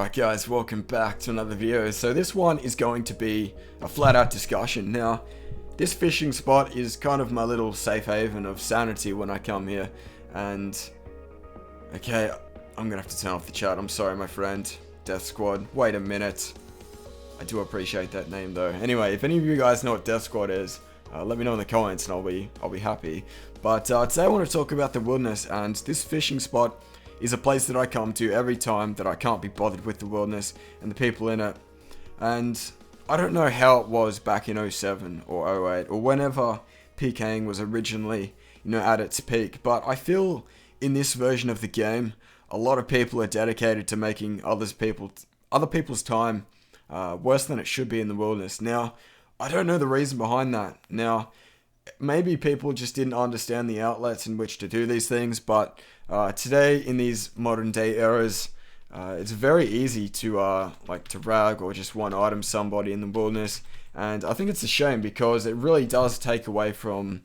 Alright guys, welcome back to another video. So this one is going to be a flat out discussion. Now, this fishing spot is kind of my little safe haven of sanity when I come here. And, okay, I'm gonna have to turn off the chat. I'm sorry my friend, Death Squad. Wait a minute. I do appreciate that name though. Anyway, if any of you guys know what Death Squad is, let me know in the comments and I'll be happy. But today I want to talk about the wilderness, and this fishing spot is a place that I come to every time that I can't be bothered with the wilderness and the people in it. And I don't know how it was back in 07 or 08 or whenever PKing was originally, at its peak, but I feel in this version of the game, a lot of people are dedicated to making other people's time worse than it should be in the wilderness. Now, I don't know the reason behind that. Now, maybe people just didn't understand the outlets in which to do these things, but today in these modern day eras, it's very easy to to rag or just one item somebody in the wilderness, and I think it's a shame because it really does take away from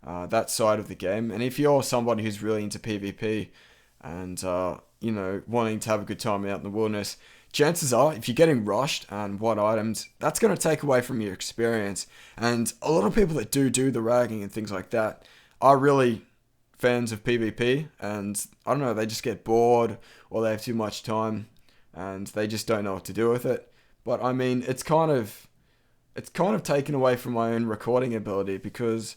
that side of the game. And if you're somebody who's really into PvP and wanting to have a good time out in the wilderness, chances are, if you're getting rushed and one items, that's going to take away from your experience. And a lot of people that do the ragging and things like that are really fans of PvP, and I don't know, they just get bored or they have too much time and they just don't know what to do with it. But I mean, it's kind of taken away from my own recording ability, because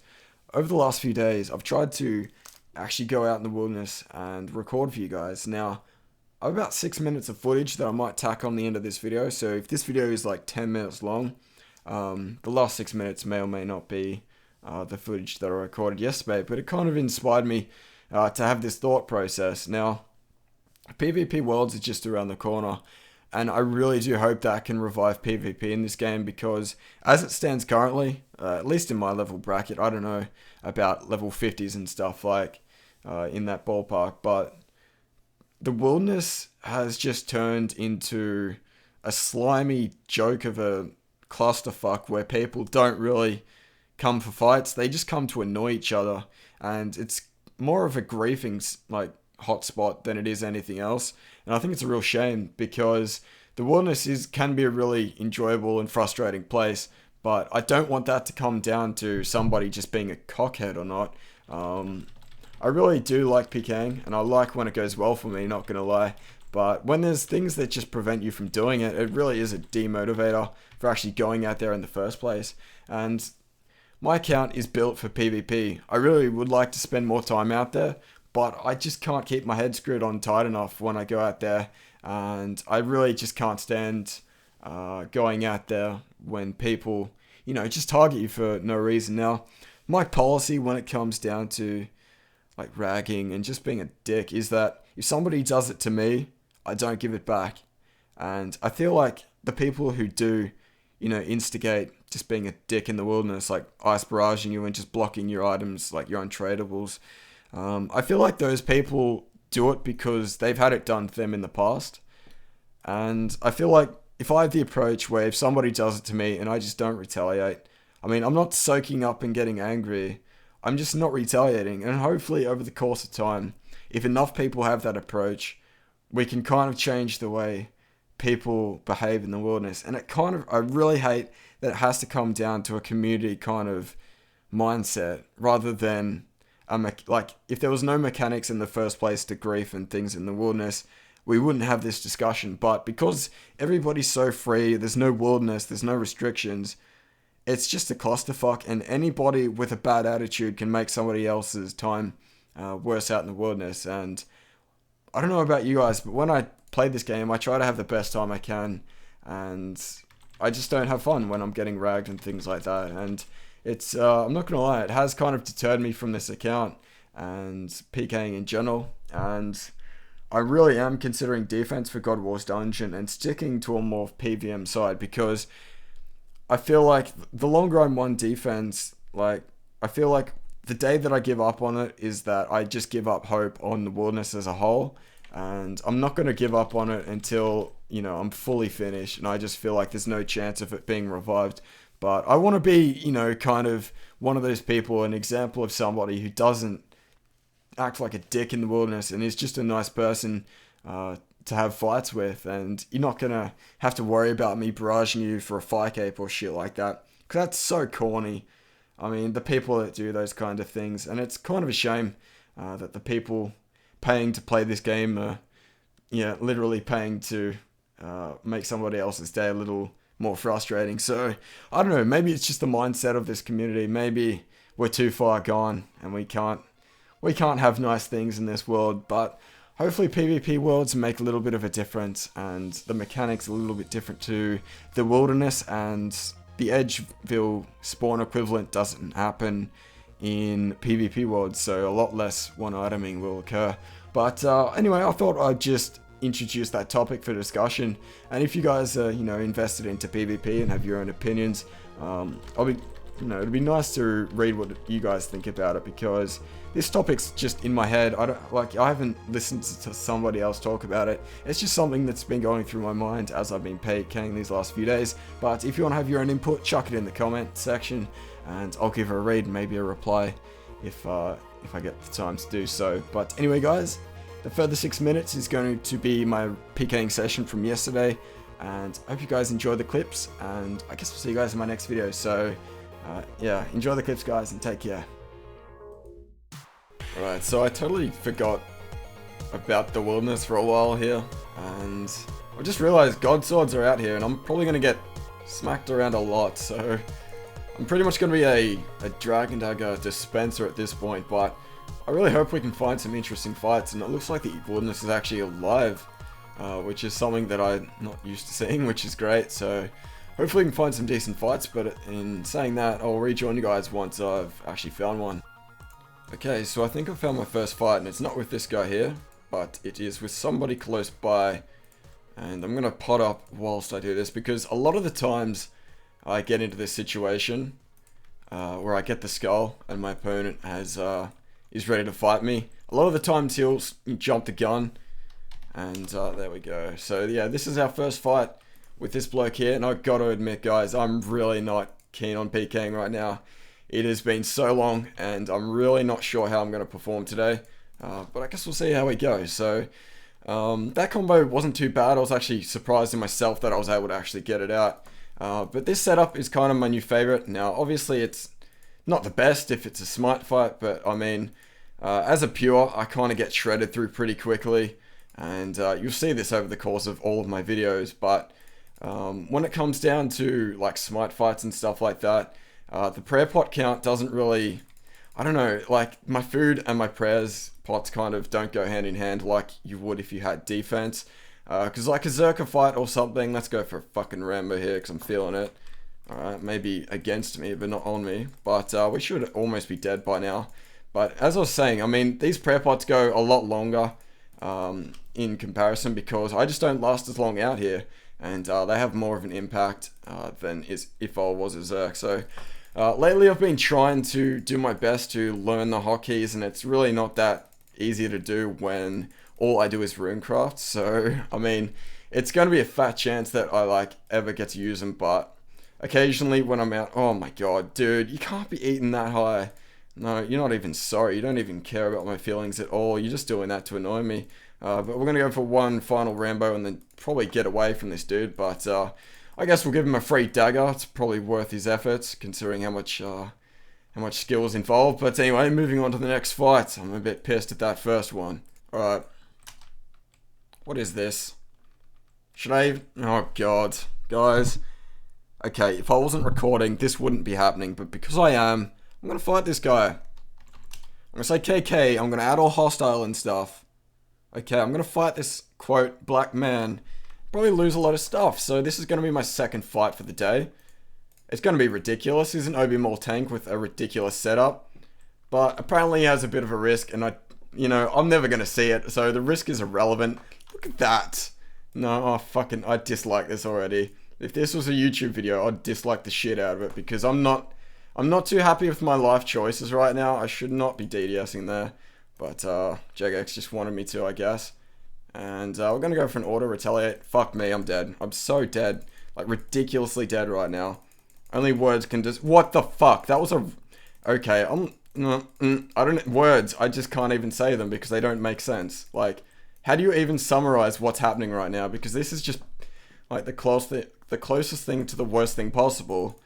over the last few days I've tried to actually go out in the wilderness and record for you guys. Now, I have about 6 minutes of footage that I might tack on the end of this video, so if this video is like 10 minutes long, the last 6 minutes may or may not be the footage that I recorded yesterday, but it kind of inspired me to have this thought process. Now, PvP Worlds is just around the corner, and I really do hope that I can revive PvP in this game, because as it stands currently, at least in my level bracket, I don't know about level 50s and stuff like in that ballpark, but the wilderness has just turned into a slimy joke of a clusterfuck where people don't really come for fights. They just come to annoy each other, and it's more of a griefing hotspot than it is anything else. And I think it's a real shame, because the wilderness can be a really enjoyable and frustrating place, but I don't want that to come down to somebody just being a cockhead or not. I really do like PKing, and I like when it goes well for me, not gonna lie. But when there's things that just prevent you from doing it, it really is a demotivator for actually going out there in the first place. And my account is built for PvP. I really would like to spend more time out there, but I just can't keep my head screwed on tight enough when I go out there. And I really just can't stand going out there when people, just target you for no reason. Now, my policy when it comes down to ragging and just being a dick is that if somebody does it to me, I don't give it back. And I feel like the people who do, instigate just being a dick in the wilderness, like ice barraging you and just blocking your items, like your untradables, I feel like those people do it because they've had it done to them in the past. And I feel like if I have the approach where if somebody does it to me and I just don't retaliate, I mean, I'm not soaking up and getting angry, I'm just not retaliating. And hopefully over the course of time, if enough people have that approach, we can kind of change the way people behave in the wilderness. And I really hate that it has to come down to a community kind of mindset rather than if there was no mechanics in the first place to grief and things in the wilderness, we wouldn't have this discussion. But because everybody's so free, there's no wilderness, there's no restrictions, it's just a clusterfuck, and anybody with a bad attitude can make somebody else's time worse out in the wilderness. And I don't know about you guys, but when I play this game, I try to have the best time I can, and I just don't have fun when I'm getting ragged and things like that. And it's, I'm not gonna lie, it has kind of deterred me from this account and PKing in general, and I really am considering defense for God Wars Dungeon and sticking to a more PVM side, because I feel like the longer I'm on defense, I feel like the day that I give up on it is that I just give up hope on the wilderness as a whole. And I'm not going to give up on it until, I'm fully finished. And I just feel like there's no chance of it being revived. But I want to be, kind of one of those people, an example of somebody who doesn't act like a dick in the wilderness and is just a nice person to have fights with, and you're not gonna have to worry about me barraging you for a fire cape or shit like that, because that's so corny. I mean, the people that do those kind of things, and it's kind of a shame that the people paying to play this game are, literally paying to make somebody else's day a little more frustrating. So, I don't know, maybe it's just the mindset of this community. Maybe we're too far gone, and we can't have nice things in this world, but hopefully PvP worlds make a little bit of a difference, and the mechanics a little bit different to the wilderness, and the Edgeville spawn equivalent doesn't happen in PvP worlds, so a lot less one-iteming will occur. But anyway, I thought I'd just introduce that topic for discussion, and if you guys are, invested into PvP and have your own opinions, it'd be nice to read what you guys think about it, because this topic's just in my head. I haven't listened to somebody else talk about it. It's just something that's been going through my mind as I've been PKing these last few days. But if you want to have your own input, chuck it in the comment section, and I'll give it a read, maybe a reply if I get the time to do so. But anyway, guys, the further 6 minutes is going to be my PKing session from yesterday, and I hope you guys enjoy the clips, and I guess we'll see you guys in my next video. So enjoy the clips, guys, and take care. Alright, so I totally forgot about the wilderness for a while here, and I just realized God Swords are out here, and I'm probably going to get smacked around a lot, so I'm pretty much going to be a Dragon Dagger dispenser at this point, but I really hope we can find some interesting fights, and it looks like the wilderness is actually alive, which is something that I'm not used to seeing, which is great. So hopefully we can find some decent fights, but in saying that, I'll rejoin you guys once I've actually found one. Okay, so I think I found my first fight, and it's not with this guy here, but it is with somebody close by, and I'm going to pot up whilst I do this, because a lot of the times I get into this situation where I get the skull and my opponent is ready to fight me. A lot of the times he'll jump the gun, and there we go. So yeah, this is our first fight with this bloke here, and I've got to admit, guys, I'm really not keen on PKing right now. It has been so long, and I'm really not sure how I'm going to perform today, but I guess we'll see how we go. So that combo wasn't too bad. I was actually surprised in myself that I was able to actually get it out. But this setup is kind of my new favorite. Now, obviously, it's not the best if it's a smite fight, but I mean, as a pure, I kind of get shredded through pretty quickly, and you'll see this over the course of all of my videos. But when it comes down to like smite fights and stuff like that, the prayer pot count doesn't really, I don't know, like my food and my prayers pots kind of don't go hand in hand like you would if you had defense. Because like a Zerka fight or something, let's go for a fucking Rambo here because I'm feeling it. Alright, maybe against me, but not on me. But we should almost be dead by now. But as I was saying, I mean, these prayer pots go a lot longer in comparison, because I just don't last as long out here. And they have more of an impact than if I was a Zerk. So lately I've been trying to do my best to learn the hotkeys, and it's really not that easy to do when all I do is runecraft. So, I mean, it's going to be a fat chance that I ever get to use them, but occasionally when I'm out, oh my god, dude, you can't be eating that high. No, you're not even sorry. You don't even care about my feelings at all. You're just doing that to annoy me. But we're going to go for one final Rambo and then probably get away from this dude. But I guess we'll give him a free dagger. It's probably worth his efforts, considering how much skill is involved. But anyway, moving on to the next fight. I'm a bit pissed at that first one. Alright. What is this? Should I... Oh god. Guys. Okay, if I wasn't recording, this wouldn't be happening. But because I am, I'm going to fight this guy. I'm going to say KK. I'm going to add all hostile and stuff. Okay, I'm going to fight this, quote, black man. Probably lose a lot of stuff. So this is going to be my second fight for the day. It's going to be ridiculous. He's an Obi Mall tank with a ridiculous setup. But apparently he has a bit of a risk, and I'm never going to see it. So the risk is irrelevant. Look at that. No, I dislike this already. If this was a YouTube video, I'd dislike the shit out of it, because I'm not too happy with my life choices right now. I should not be DDSing there. But Jagex just wanted me to, I guess. And we're going to go for an auto retaliate. Fuck me, I'm dead. I'm so dead. Like, ridiculously dead right now. Only words can just... What the fuck? That was a... Okay, I don't... Words, I just can't even say them because they don't make sense. Like, how do you even summarize what's happening right now? Because this is just like the closest thing to the worst thing possible.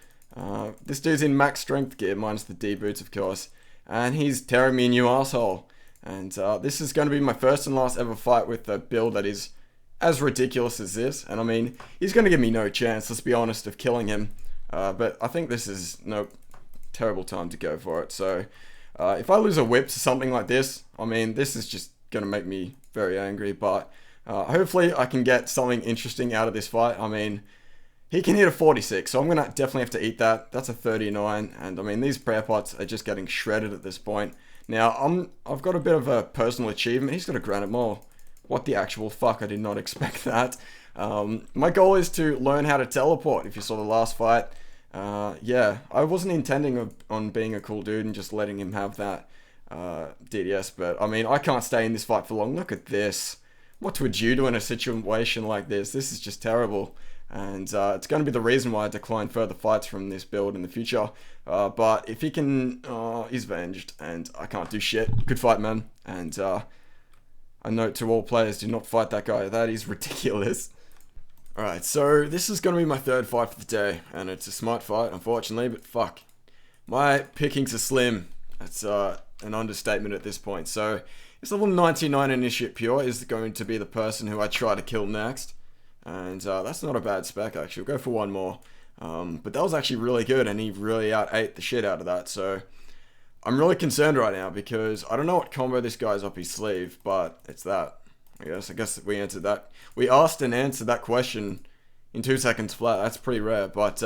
This dude's in max strength gear, minus the D boots, of course, and he's tearing me a new asshole. And this is going to be my first and last ever fight with a build that is as ridiculous as this. And I mean, he's going to give me no chance, let's be honest, of killing him. But I think this is no terrible time to go for it. So if I lose a whip to something like this, I mean, this is just going to make me very angry. But hopefully I can get something interesting out of this fight. I mean, he can hit a 46, so I'm going to definitely have to eat that. That's a 39, and I mean, these prayer pots are just getting shredded at this point. Now, I've got a bit of a personal achievement. He's got a granite mole. What the actual fuck? I did not expect that. My goal is to learn how to teleport. If you saw the last fight, yeah, I wasn't intending on being a cool dude and just letting him have that DDS, but I mean, I can't stay in this fight for long. Look at this. What would you do in a situation like this? This is just terrible. And it's going to be the reason why I decline further fights from this build in the future. But if he can, he's avenged, and I can't do shit. Good fight, man. And a note to all players, do not fight that guy. That is ridiculous. Alright, so this is going to be my third fight for the day. And it's a smart fight, unfortunately, but fuck. My pickings are slim. That's an understatement at this point. So this level 99 Initiate Pure is going to be the person who I try to kill next. And that's not a bad spec, actually. We'll go for one more. But that was actually really good, and he really ate the shit out of that. So I'm really concerned right now, because I don't know what combo this guy's up his sleeve, but it's that. I guess we answered that. We asked and answered that question in 2 seconds flat. That's pretty rare. But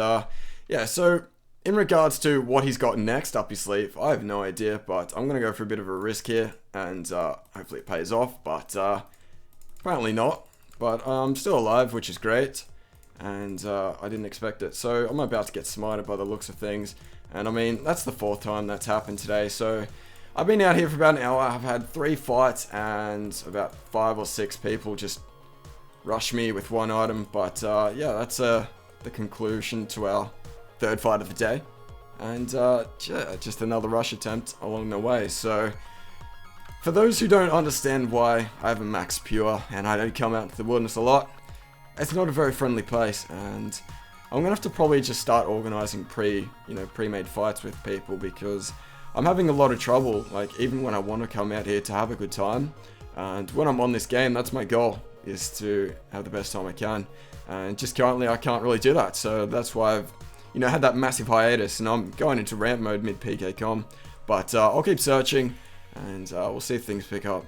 yeah, so in regards to what he's got next up his sleeve, I have no idea, but I'm going to go for a bit of a risk here, and hopefully it pays off, but apparently not. But I'm still alive, which is great, and I didn't expect it. So I'm about to get smited by the looks of things, and I mean, that's the 4th time that's happened today. So I've been out here for about an hour. I've had 3 fights, and about 5 or 6 people just rush me with one item. But yeah, that's the conclusion to our 3rd fight of the day, and yeah, just another rush attempt along the way. So for those who don't understand why I have a max pure and I don't come out to the wilderness a lot, it's not a very friendly place, and I'm gonna have to probably just start organizing pre-made fights with people, because I'm having a lot of trouble, like even when I want to come out here to have a good time, and when I'm on this game, that's my goal, is to have the best time I can, and just currently I can't really do that. So that's why I've had that massive hiatus, and I'm going into ramp mode mid PKing, but I'll keep searching, and we'll see if things pick up.